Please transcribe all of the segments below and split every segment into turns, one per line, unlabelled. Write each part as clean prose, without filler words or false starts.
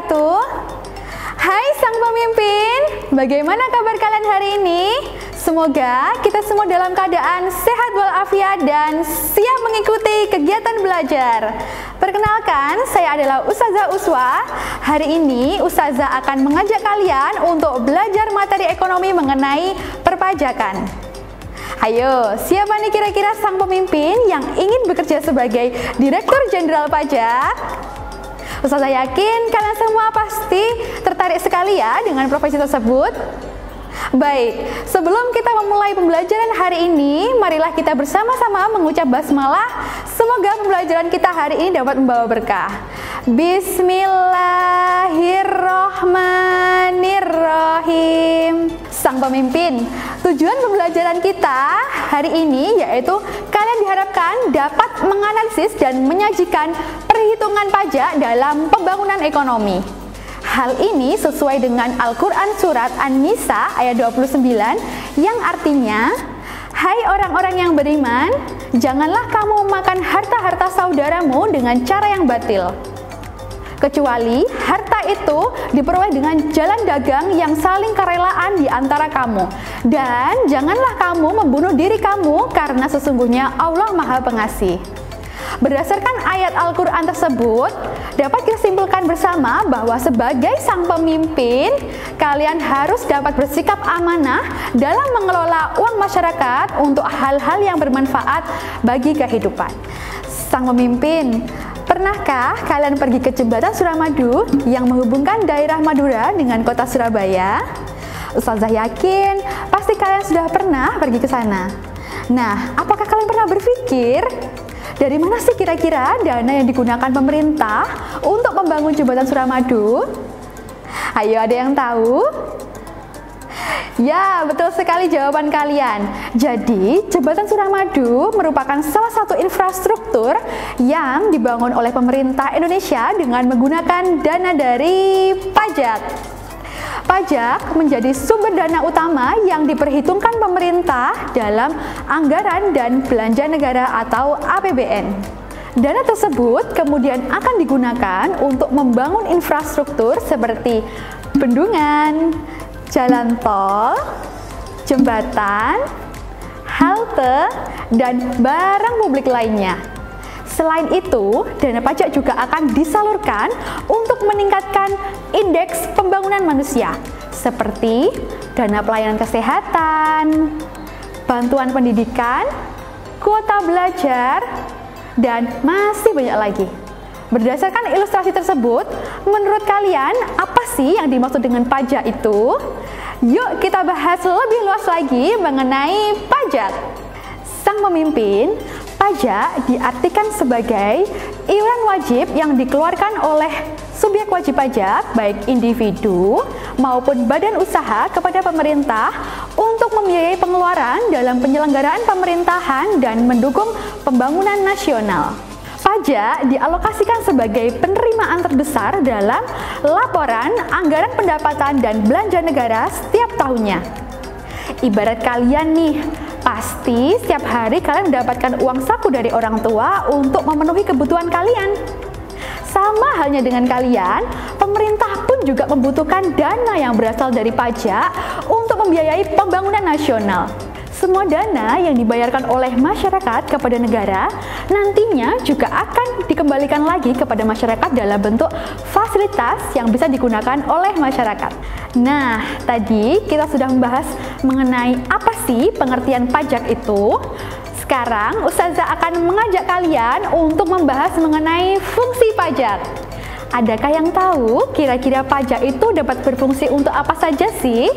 wabarakatuh. Hai sang pemimpin, bagaimana kabar kalian hari ini? Semoga kita semua dalam keadaan sehat walafiat dan siap mengikuti kegiatan belajar. Perkenalkan, saya adalah Ustazah Uswa. Hari ini Ustazah akan mengajak kalian untuk belajar materi ekonomi mengenai perpajakan. Ayo, siapa nih kira-kira sang pemimpin yang ingin bekerja sebagai Direktur Jenderal Pajak? Ustazah yakin kalian semua pasti tertarik sekali ya dengan profesi tersebut. Baik, sebelum kita memulai pembelajaran hari ini, marilah kita bersama-sama mengucap basmalah. Semoga pembelajaran kita hari ini dapat membawa berkah. Bismillahirrohmanirrohim. Sang pemimpin, tujuan pembelajaran kita hari ini yaitu kalian diharapkan dapat menganalisis dan menyajikan perhitungan pajak dalam pembangunan ekonomi. Hal ini sesuai dengan Al-Quran Surat An-Nisa ayat 29 yang artinya, hai orang-orang yang beriman, janganlah kamu memakan harta-harta saudaramu dengan cara yang batil, kecuali harta itu diperoleh dengan jalan dagang yang saling kerelaan di antara kamu. Dan janganlah kamu membunuh diri kamu, karena sesungguhnya Allah Maha Pengasih. Berdasarkan ayat Al-Quran tersebut, dapat kita simpulkan bersama bahwa sebagai sang pemimpin, kalian harus dapat bersikap amanah dalam mengelola uang masyarakat untuk hal-hal yang bermanfaat bagi kehidupan. Sang pemimpin, pernahkah kalian pergi ke jembatan Suramadu yang menghubungkan daerah Madura dengan kota Surabaya? Ustazah yakin pasti kalian sudah pernah pergi ke sana. Nah, apakah kalian pernah berpikir dari mana sih kira-kira dana yang digunakan pemerintah untuk membangun jembatan Suramadu? Ayo, ada yang tahu? Ya, betul sekali jawaban kalian. Jadi, jembatan Suramadu merupakan salah satu infrastruktur yang dibangun oleh pemerintah Indonesia dengan menggunakan dana dari pajak. Pajak menjadi sumber dana utama yang diperhitungkan pemerintah dalam anggaran dan belanja negara atau APBN. Dana tersebut kemudian akan digunakan untuk membangun infrastruktur seperti bendungan, jalan tol, jembatan, halte, dan barang publik lainnya. Selain itu, dana pajak juga akan disalurkan untuk meningkatkan indeks pembangunan manusia, seperti dana pelayanan kesehatan, bantuan pendidikan, kuota belajar, dan masih banyak lagi. Berdasarkan ilustrasi tersebut, menurut kalian apa sih yang dimaksud dengan pajak itu? Yuk kita bahas lebih luas lagi mengenai pajak. Sang pemimpin, pajak diartikan sebagai iuran wajib yang dikeluarkan oleh subjek wajib pajak, baik individu maupun badan usaha kepada pemerintah untuk membiayai pengeluaran dalam penyelenggaraan pemerintahan dan mendukung pembangunan nasional. Pajak dialokasikan sebagai penerimaan terbesar dalam laporan anggaran pendapatan dan belanja negara setiap tahunnya. Ibarat kalian nih, pasti setiap hari kalian mendapatkan uang saku dari orang tua untuk memenuhi kebutuhan kalian. Sama halnya dengan kalian, pemerintah pun juga membutuhkan dana yang berasal dari pajak untuk membiayai pembangunan nasional. Semua dana yang dibayarkan oleh masyarakat kepada negara nantinya juga akan dikembalikan lagi kepada masyarakat dalam bentuk fasilitas yang bisa digunakan oleh masyarakat. Nah, tadi kita sudah membahas mengenai apa sih pengertian pajak itu. Sekarang Ustazah akan mengajak kalian untuk membahas mengenai fungsi pajak. Adakah yang tahu kira-kira pajak itu dapat berfungsi untuk apa saja sih?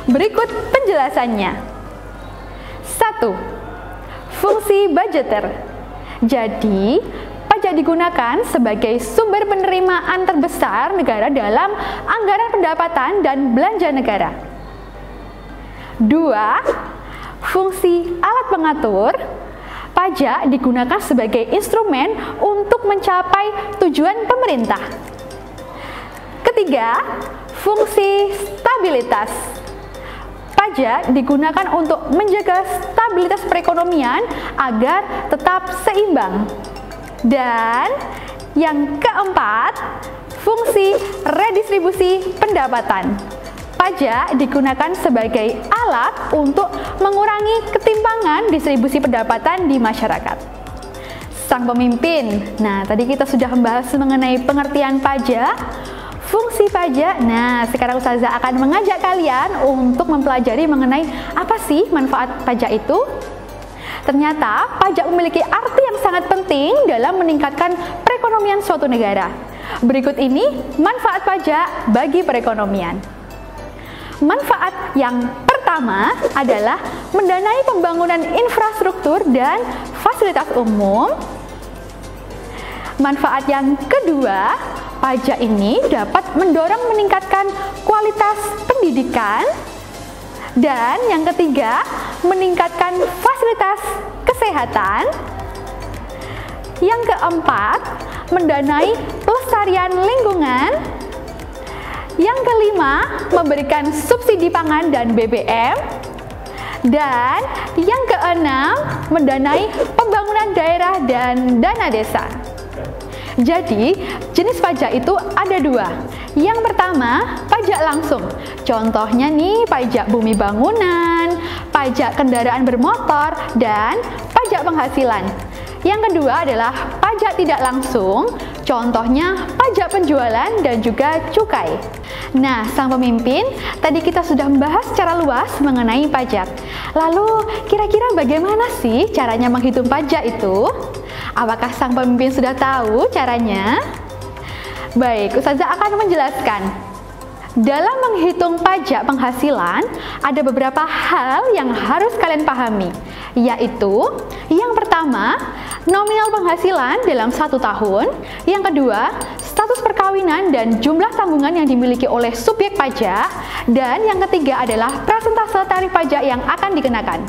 Berikut penjelasannya. 1. Fungsi budgeter. Jadi, pajak digunakan sebagai sumber penerimaan terbesar negara dalam anggaran pendapatan dan belanja negara. 2. Fungsi alat pengatur. Pajak digunakan sebagai instrumen untuk mencapai tujuan pemerintah. 3. Fungsi stabilitas. Pajak digunakan untuk menjaga stabilitas perekonomian agar tetap seimbang. Dan yang keempat, fungsi redistribusi pendapatan. Pajak digunakan sebagai alat untuk mengurangi ketimpangan distribusi pendapatan di masyarakat. Sang pemimpin. Nah, tadi kita sudah membahas mengenai pengertian pajak, fungsi pajak. Nah, sekarang Ustazah akan mengajak kalian untuk mempelajari mengenai apa sih manfaat pajak itu. Ternyata pajak memiliki arti yang sangat penting dalam meningkatkan perekonomian suatu negara. Berikut ini manfaat pajak bagi perekonomian. Manfaat yang pertama adalah mendanai pembangunan infrastruktur dan fasilitas umum. Manfaat yang kedua, pajak ini dapat mendorong meningkatkan kualitas pendidikan. Dan yang ketiga, meningkatkan fasilitas kesehatan. Yang keempat, mendanai pelestarian lingkungan. Yang kelima, memberikan subsidi pangan dan BBM. Dan yang keenam, mendanai pembangunan daerah dan dana desa. Jadi, jenis pajak itu ada dua. Yang pertama, pajak langsung. Contohnya nih, pajak bumi bangunan, pajak kendaraan bermotor, dan pajak penghasilan. Yang kedua adalah pajak tidak langsung, contohnya pajak penjualan dan juga cukai. Nah, sang pemimpin, tadi kita sudah membahas secara luas mengenai pajak. Lalu, kira-kira bagaimana sih caranya menghitung pajak itu? Apakah sang pemimpin sudah tahu caranya? Baik, Ustazah akan menjelaskan. Dalam menghitung pajak penghasilan, ada beberapa hal yang harus kalian pahami, yaitu yang pertama, nominal penghasilan dalam 1 tahun, yang kedua, status perkawinan dan jumlah tanggungan yang dimiliki oleh subjek pajak, dan yang ketiga adalah persentase tarif pajak yang akan dikenakan.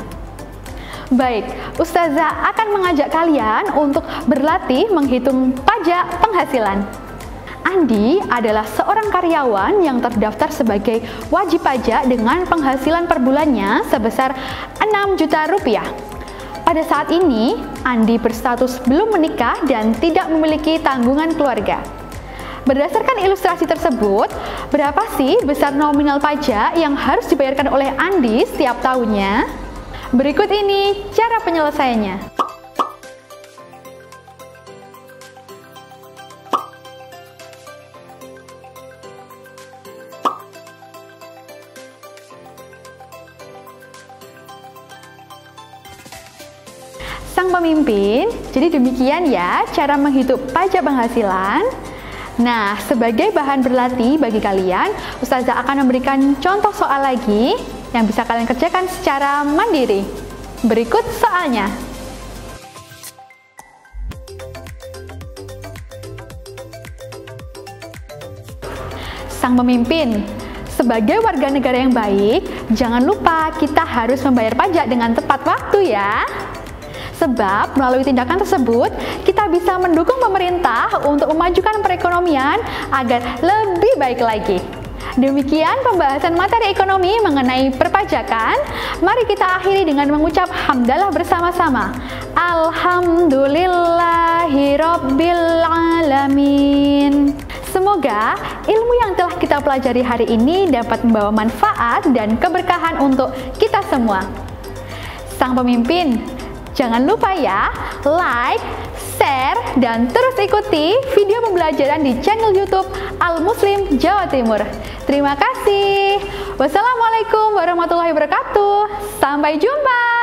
Baik, Ustazah akan mengajak kalian untuk berlatih menghitung pajak penghasilan. Andi adalah seorang karyawan yang terdaftar sebagai wajib pajak dengan penghasilan per bulannya sebesar 6 juta rupiah. Pada saat ini, Andi berstatus belum menikah dan tidak memiliki tanggungan keluarga. Berdasarkan ilustrasi tersebut, berapa sih besar nominal pajak yang harus dibayarkan oleh Andi setiap tahunnya? Berikut ini cara penyelesaiannya. Sang pemimpin, jadi demikian ya cara menghitung pajak penghasilan. Nah, sebagai bahan berlatih bagi kalian, Ustazah akan memberikan contoh soal lagi yang bisa kalian kerjakan secara mandiri. Berikut soalnya. Sang pemimpin, sebagai warga negara yang baik, jangan lupa kita harus membayar pajak dengan tepat waktu ya. Sebab melalui tindakan tersebut, kita bisa mendukung pemerintah untuk memajukan perekonomian agar lebih baik lagi. Demikian pembahasan materi ekonomi mengenai perpajakan. Mari kita akhiri dengan mengucap hamdalah bersama-sama. Alhamdulillahirobbilalamin. Semoga ilmu yang telah kita pelajari hari ini dapat membawa manfaat dan keberkahan untuk kita semua. Sang pemimpin, jangan lupa ya, like, share, dan terus ikuti video pembelajaran di channel YouTube Al-Muslim Jawa Timur. Terima kasih. Wassalamualaikum warahmatullahi wabarakatuh. Sampai jumpa.